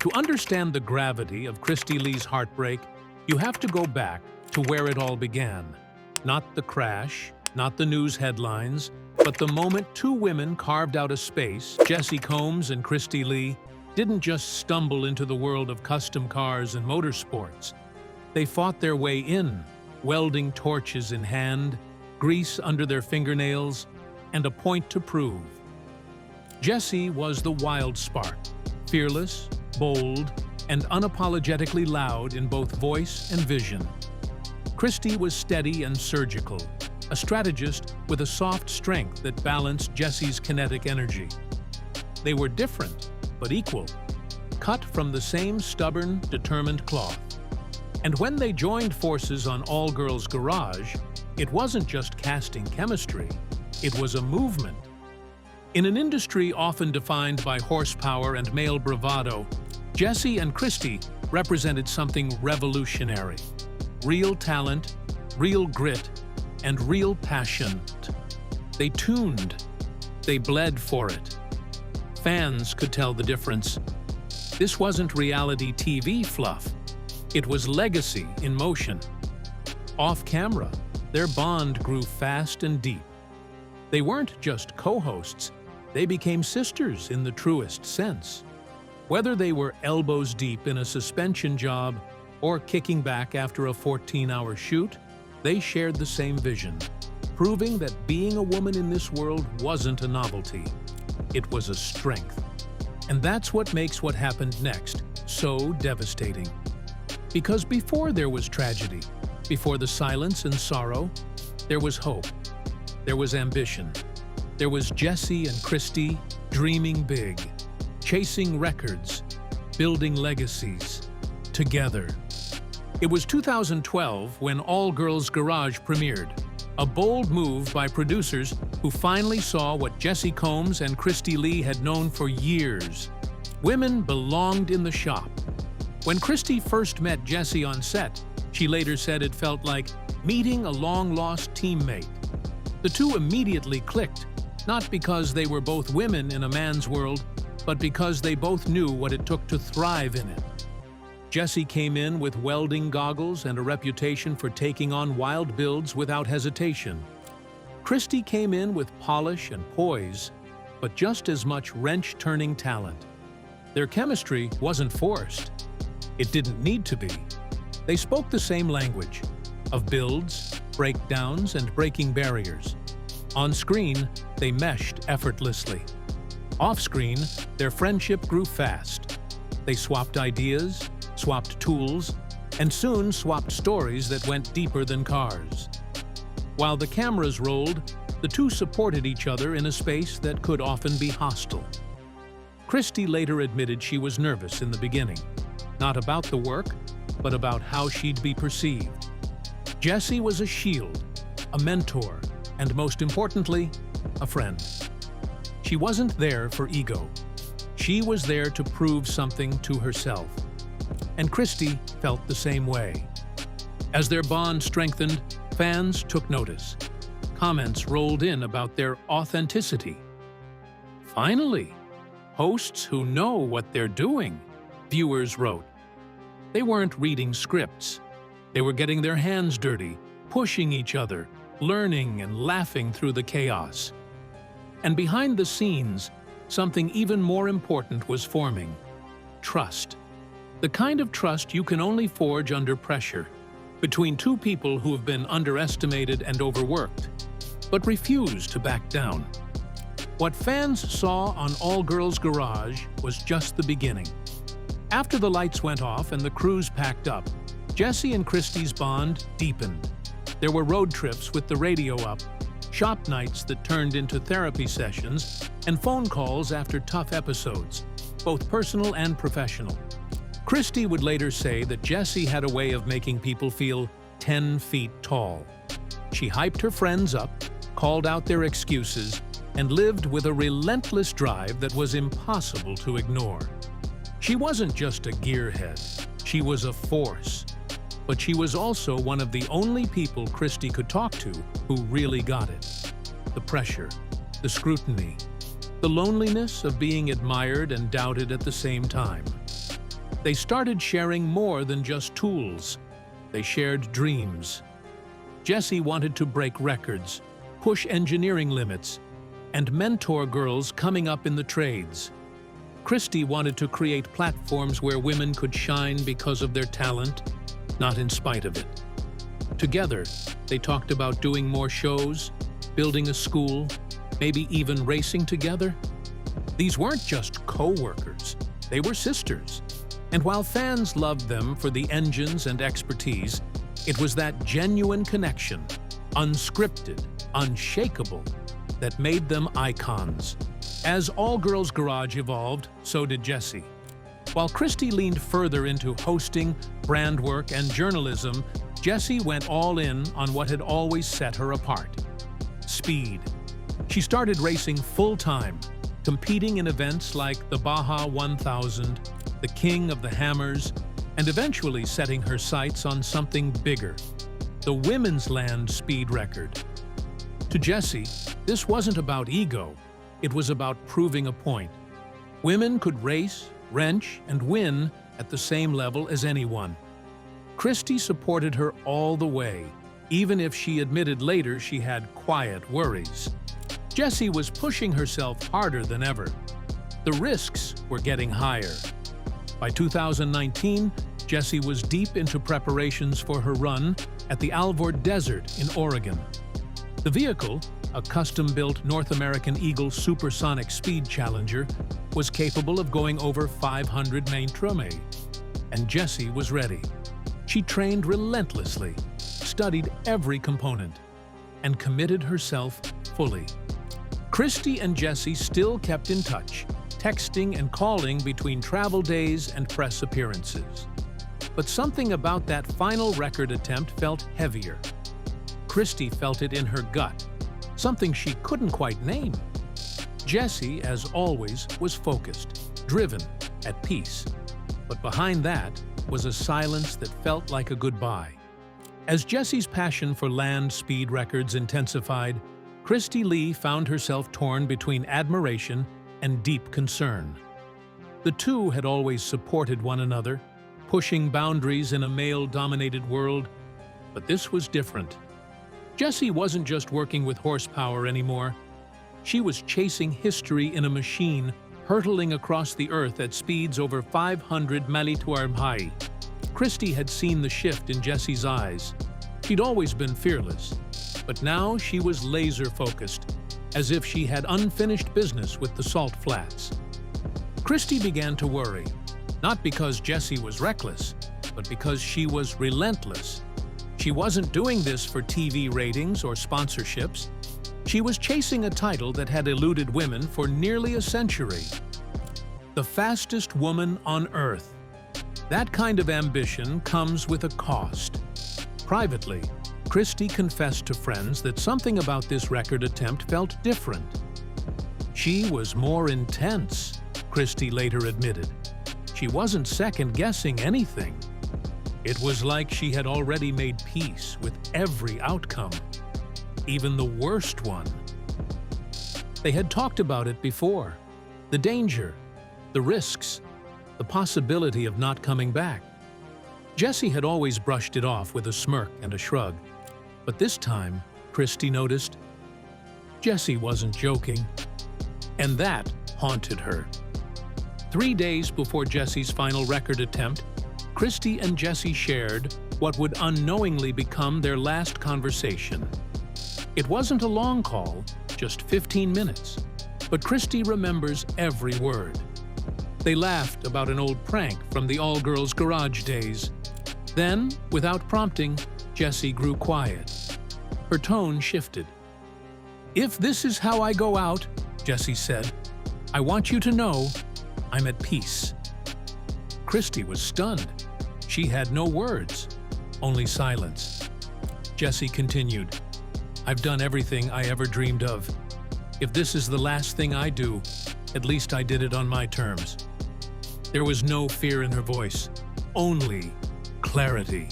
To understand the gravity of Cristy Lee's heartbreak, you have to go back to where it all began. Not the crash, not the news headlines, but the moment two women carved out a space, Jessi Combs and Cristy Lee, didn't just stumble into the world of custom cars and motorsports. They fought their way in, welding torches in hand, grease under their fingernails, and a point to prove. Jessi was the wild spark, fearless, bold, and unapologetically loud in both voice and vision. Cristy was steady and surgical, a strategist with a soft strength that balanced Jessi's kinetic energy. They were different, but equal, cut from the same stubborn, determined cloth. And when they joined forces on All Girls Garage, it wasn't just casting chemistry, it was a movement. In an industry often defined by horsepower and male bravado, Jessi and Cristy represented something revolutionary. Real talent, real grit, and real passion. They tuned. They bled for it. Fans could tell the difference. This wasn't reality TV fluff. It was legacy in motion. Off camera, their bond grew fast and deep. They weren't just co-hosts, they became sisters in the truest sense. Whether they were elbows deep in a suspension job or kicking back after a 14-hour shoot, they shared the same vision, proving that being a woman in this world wasn't a novelty. It was a strength. And that's what makes what happened next so devastating. Because before there was tragedy, before the silence and sorrow, there was hope. There was ambition. There was Jessi and Cristy dreaming big, chasing records, building legacies, together. It was 2012 when All Girls Garage premiered, a bold move by producers who finally saw what Jessi Combs and Cristy Lee had known for years. Women belonged in the shop. When Cristy first met Jessi on set, she later said it felt like meeting a long-lost teammate. The two immediately clicked, not because they were both women in a man's world, but because they both knew what it took to thrive in it. Jessi came in with welding goggles and a reputation for taking on wild builds without hesitation. Cristy came in with polish and poise, but just as much wrench-turning talent. Their chemistry wasn't forced. It didn't need to be. They spoke the same language, of builds, breakdowns, and breaking barriers. On screen, they meshed effortlessly. Off-screen, their friendship grew fast. They swapped ideas, swapped tools, and soon swapped stories that went deeper than cars. While the cameras rolled, the two supported each other in a space that could often be hostile. Cristy later admitted she was nervous in the beginning, not about the work, but about how she'd be perceived. Jessi was a shield, a mentor, and most importantly, a friend. She wasn't there for ego. She was there to prove something to herself. And Cristy felt the same way. As their bond strengthened, fans took notice. Comments rolled in about their authenticity. Finally, hosts who know what they're doing, viewers wrote. They weren't reading scripts. They were getting their hands dirty, pushing each other, learning and laughing through the chaos. And behind the scenes, something even more important was forming: trust. The kind of trust you can only forge under pressure, between two people who have been underestimated and overworked, but refuse to back down. What fans saw on All Girls Garage was just the beginning. After the lights went off and the crews packed up, Jessi and Cristy's bond deepened. There were road trips with the radio up, shop nights that turned into therapy sessions, and phone calls after tough episodes, both personal and professional. Cristy would later say that Jessi had a way of making people feel 10 feet tall. She hyped her friends up, called out their excuses, and lived with a relentless drive that was impossible to ignore. She wasn't just a gearhead, she was a force. But she was also one of the only people Cristy could talk to who really got it. The pressure, the scrutiny, the loneliness of being admired and doubted at the same time. They started sharing more than just tools. They shared dreams. Jessi wanted to break records, push engineering limits, and mentor girls coming up in the trades. Cristy wanted to create platforms where women could shine because of their talent, not in spite of it. Together, they talked about doing more shows, building a school, maybe even racing together. These weren't just co-workers, they were sisters. And while fans loved them for the engines and expertise, it was that genuine connection, unscripted, unshakable, that made them icons. As All Girls Garage evolved, so did Jessi. While Cristy leaned further into hosting, brand work, and journalism, Jessi went all in on what had always set her apart: speed. She started racing full-time, competing in events like the Baja 1000, the King of the Hammers, and eventually setting her sights on something bigger: the women's land speed record. To Jessi, this wasn't about ego, it was about proving a point. Women could race, wrench, and win at the same level as anyone. Cristy supported her all the way, even if she admitted later she had quiet worries. Jessi was pushing herself harder than ever. The risks were getting higher. By 2019, Jessi was deep into preparations for her run at the Alvord Desert in Oregon. The vehicle, a custom-built North American Eagle Supersonic Speed Challenger, was capable of going over 500 km/h. And Jessi was ready. She trained relentlessly, studied every component, and committed herself fully. Cristy and Jessi still kept in touch, texting and calling between travel days and press appearances. But something about that final record attempt felt heavier. Cristy felt it in her gut, something she couldn't quite name. Jessi, as always, was focused, driven, at peace. But behind that was a silence that felt like a goodbye. As Jessi's passion for land speed records intensified, Cristy Lee found herself torn between admiration and deep concern. The two had always supported one another, pushing boundaries in a male-dominated world, but this was different. Jessi wasn't just working with horsepower anymore. She was chasing history in a machine, hurtling across the earth at speeds over 500 mph. Cristy had seen the shift in Jessi's eyes. She'd always been fearless, but now she was laser-focused, as if she had unfinished business with the salt flats. Cristy began to worry, not because Jessi was reckless, but because she was relentless. She wasn't doing this for TV ratings or sponsorships. She was chasing a title that had eluded women for nearly a century. The fastest woman on Earth. That kind of ambition comes with a cost. Privately, Cristy confessed to friends that something about this record attempt felt different. She was more intense, Cristy later admitted. She wasn't second-guessing anything. It was like she had already made peace with every outcome, even the worst one. They had talked about it before: the danger, the risks, the possibility of not coming back. Jessi had always brushed it off with a smirk and a shrug, but this time, Cristy noticed, Jessi wasn't joking, and that haunted her. 3 days before Jessi's final record attempt, Cristy and Jessi shared what would unknowingly become their last conversation. It wasn't a long call, just 15 minutes, but Cristy remembers every word. They laughed about an old prank from the All Girls Garage days. Then, without prompting, Jessi grew quiet. Her tone shifted. "If this is how I go out," Jessi said, "I want you to know I'm at peace." Cristy was stunned. She had no words, only silence. Jessi continued, "I've done everything I ever dreamed of. If this is the last thing I do, at least I did it on my terms." There was no fear in her voice, only clarity.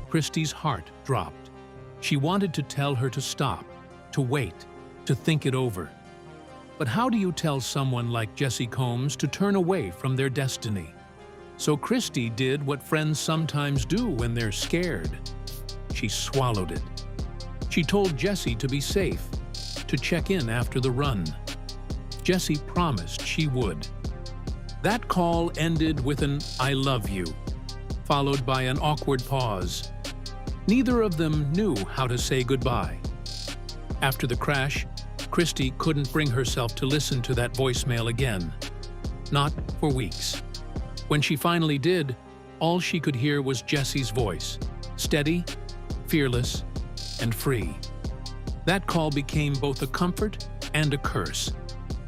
Cristy's heart dropped. She wanted to tell her to stop, to wait, to think it over. But how do you tell someone like Jessi Combs to turn away from their destiny? So Cristy did what friends sometimes do when they're scared. She swallowed it. She told Jessi to be safe, to check in after the run. Jessi promised she would. That call ended with an "I love you," followed by an awkward pause. Neither of them knew how to say goodbye. After the crash, Cristy couldn't bring herself to listen to that voicemail again. Not for weeks. When she finally did, all she could hear was Jessi's voice, steady, fearless, and free. That call became both a comfort and a curse,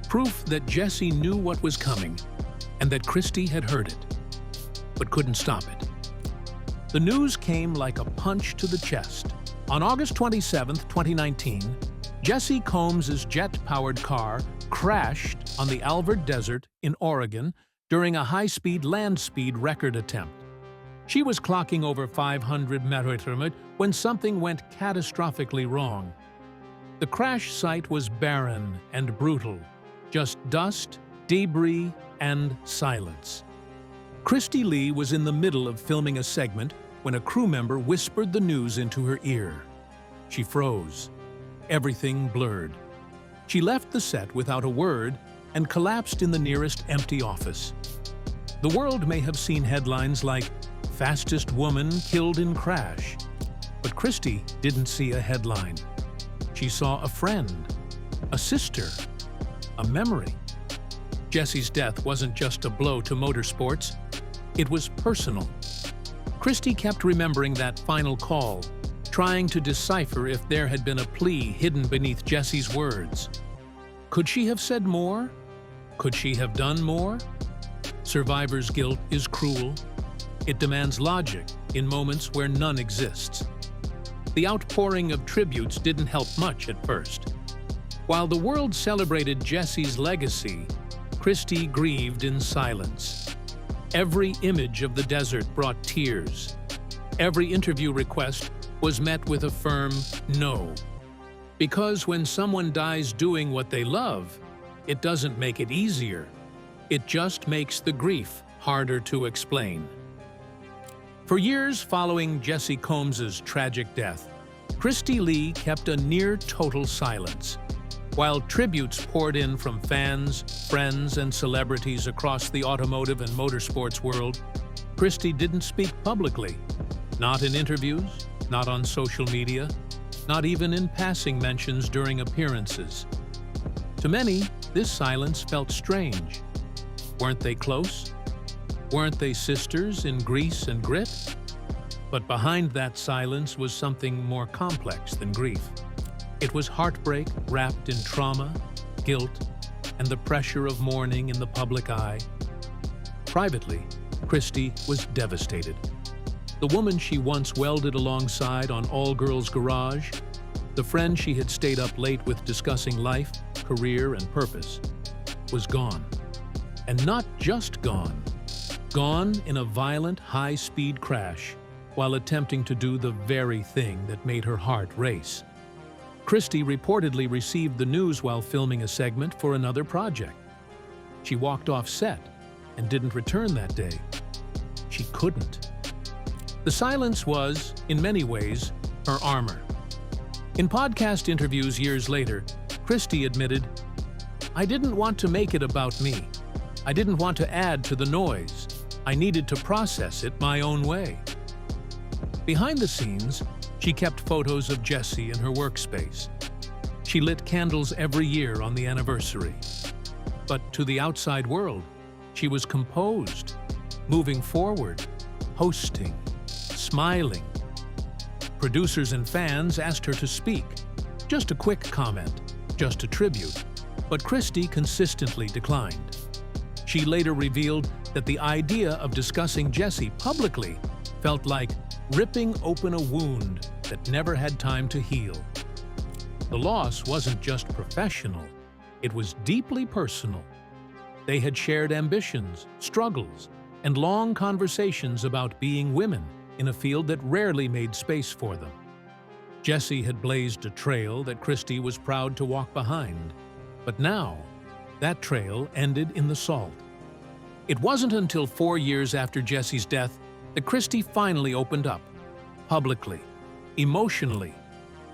proof that Jessi knew what was coming and that Cristy had heard it, but couldn't stop it. The news came like a punch to the chest. On August 27, 2019, Jessi Combs' jet-powered car crashed on the Alvord Desert in Oregon during a high-speed land speed record attempt. She was clocking over 500 mph when something went catastrophically wrong. The crash site was barren and brutal, just dust, debris, and silence. Cristy Lee was in the middle of filming a segment when a crew member whispered the news into her ear. She froze. Everything blurred. She left the set without a word and collapsed in the nearest empty office. The world may have seen headlines like "Fastest Woman Killed in Crash," but Cristy didn't see a headline. She saw a friend, a sister, a memory. Jessi's death wasn't just a blow to motorsports, it was personal. Cristy kept remembering that final call, trying to decipher if there had been a plea hidden beneath Jessi's words. Could she have said more? Could she have done more? Survivor's guilt is cruel. It demands logic in moments where none exists. The outpouring of tributes didn't help much at first. While the world celebrated Jessi's legacy, Cristy grieved in silence. Every image of the desert brought tears. Every interview request was met with a firm no. Because when someone dies doing what they love, it doesn't make it easier. It just makes the grief harder to explain. For years following Jessi Combs' tragic death, Cristy Lee kept a near-total silence. While tributes poured in from fans, friends, and celebrities across the automotive and motorsports world, Cristy didn't speak publicly. Not in interviews, not on social media, not even in passing mentions during appearances. To many, this silence felt strange. Weren't they close? Weren't they sisters in grease and grit? But behind that silence was something more complex than grief. It was heartbreak wrapped in trauma, guilt, and the pressure of mourning in the public eye. Privately, Cristy was devastated. The woman she once welded alongside on All Girls Garage, the friend she had stayed up late with discussing life, career, and purpose, was gone. And not just gone. Gone in a violent, high-speed crash while attempting to do the very thing that made her heart race. Cristy reportedly received the news while filming a segment for another project. She walked off set and didn't return that day. She couldn't. The silence was, in many ways, her armor. In podcast interviews years later, Cristy admitted, "I didn't want to make it about me. I didn't want to add to the noise. I needed to process it my own way." Behind the scenes, she kept photos of Jessi in her workspace. She lit candles every year on the anniversary. But to the outside world, she was composed, moving forward, hosting, smiling. Producers and fans asked her to speak. Just a quick comment, just a tribute. But Cristy consistently declined. She later revealed that the idea of discussing Jessi publicly felt like ripping open a wound that never had time to heal. The loss wasn't just professional, it was deeply personal. They had shared ambitions, struggles, and long conversations about being women in a field that rarely made space for them. Jessi had blazed a trail that Cristy was proud to walk behind, but now, that trail ended in the salt. It wasn't until 4 years after Jessi's death that Cristy finally opened up, publicly, emotionally,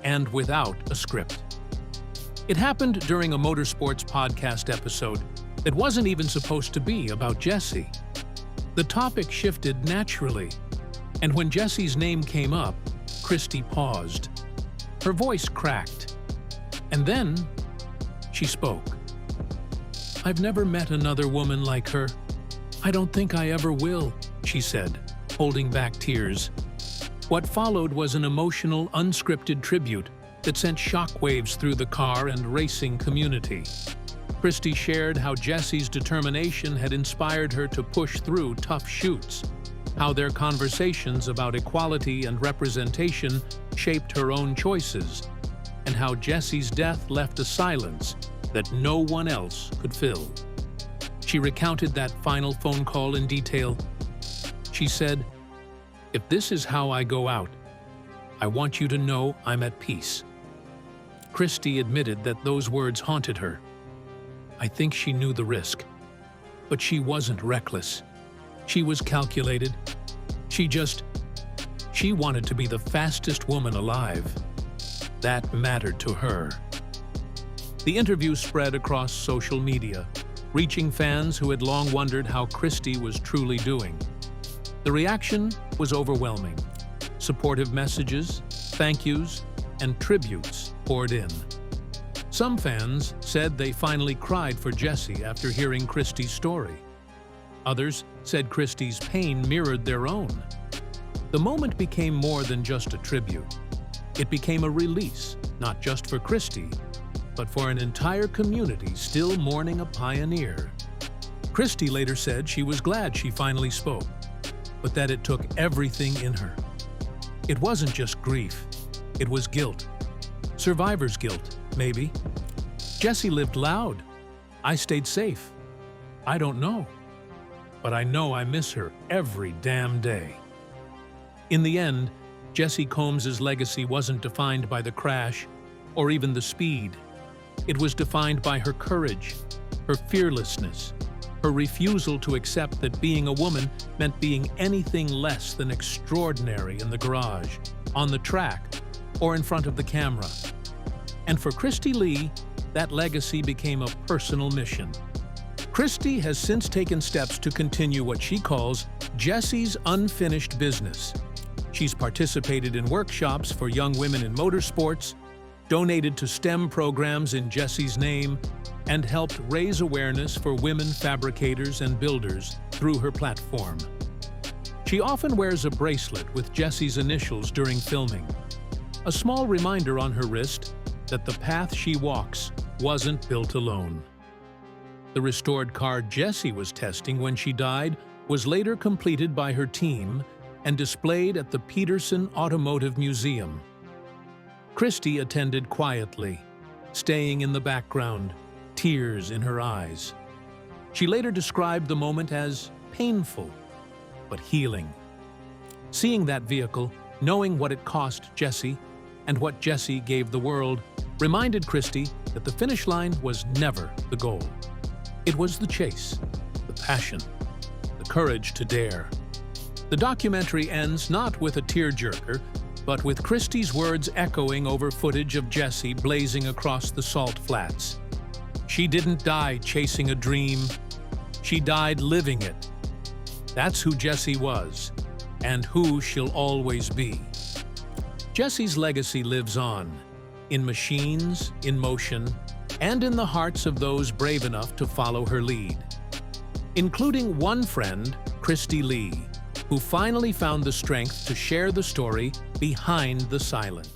and without a script. It happened during a motorsports podcast episode that wasn't even supposed to be about Jessi. The topic shifted naturally, and when Jessi's name came up, Cristy paused. Her voice cracked, and then she spoke. "I've never met another woman like her. I don't think I ever will," she said, holding back tears. What followed was an emotional, unscripted tribute that sent shockwaves through the car and racing community. Cristy shared how Jessi's determination had inspired her to push through tough chutes, how their conversations about equality and representation shaped her own choices, and how Jessi's death left a silence that no one else could fill. She recounted that final phone call in detail. She said, "If this is how I go out, I want you to know I'm at peace." Cristy admitted that those words haunted her. I think she knew the risk, but she wasn't reckless. She was calculated. She wanted to be the fastest woman alive. That mattered to her. The interview spread across social media, reaching fans who had long wondered how Cristy was truly doing. The reaction was overwhelming. Supportive messages, thank yous, and tributes poured in. Some fans said they finally cried for Jessi after hearing Cristy's story. Others said Cristy's pain mirrored their own. The moment became more than just a tribute. It became a release, not just for Cristy, but for an entire community still mourning a pioneer. Cristy later said she was glad she finally spoke, but that it took everything in her. It wasn't just grief, it was guilt. Survivor's guilt, maybe. Jessi lived loud. I stayed safe. I don't know. But I know I miss her every damn day. In the end, Jessi Combs's legacy wasn't defined by the crash or even the speed. It was defined by her courage, her fearlessness, her refusal to accept that being a woman meant being anything less than extraordinary in the garage, on the track, or in front of the camera. And for Cristy Lee, that legacy became a personal mission. Cristy has since taken steps to continue what she calls Jessi's unfinished business. She's participated in workshops for young women in motorsports, donated to STEM programs in Jessi's name, and helped raise awareness for women fabricators and builders through her platform. She often wears a bracelet with Jessi's initials during filming, a small reminder on her wrist that the path she walks wasn't built alone. The restored car Jessi was testing when she died was later completed by her team and displayed at the Peterson Automotive Museum. Cristy attended quietly, staying in the background, tears in her eyes. She later described the moment as painful, but healing. Seeing that vehicle, knowing what it cost Jessi, and what Jessi gave the world, reminded Cristy that the finish line was never the goal. It was the chase, the passion, the courage to dare. The documentary ends not with a tearjerker, but with Cristy's words echoing over footage of Jessi blazing across the salt flats. She didn't die chasing a dream, she died living it. That's who Jessi was, and who she'll always be. Jessi's legacy lives on, in machines, in motion, and in the hearts of those brave enough to follow her lead. Including one friend, Cristy Lee, who finally found the strength to share the story behind the silence.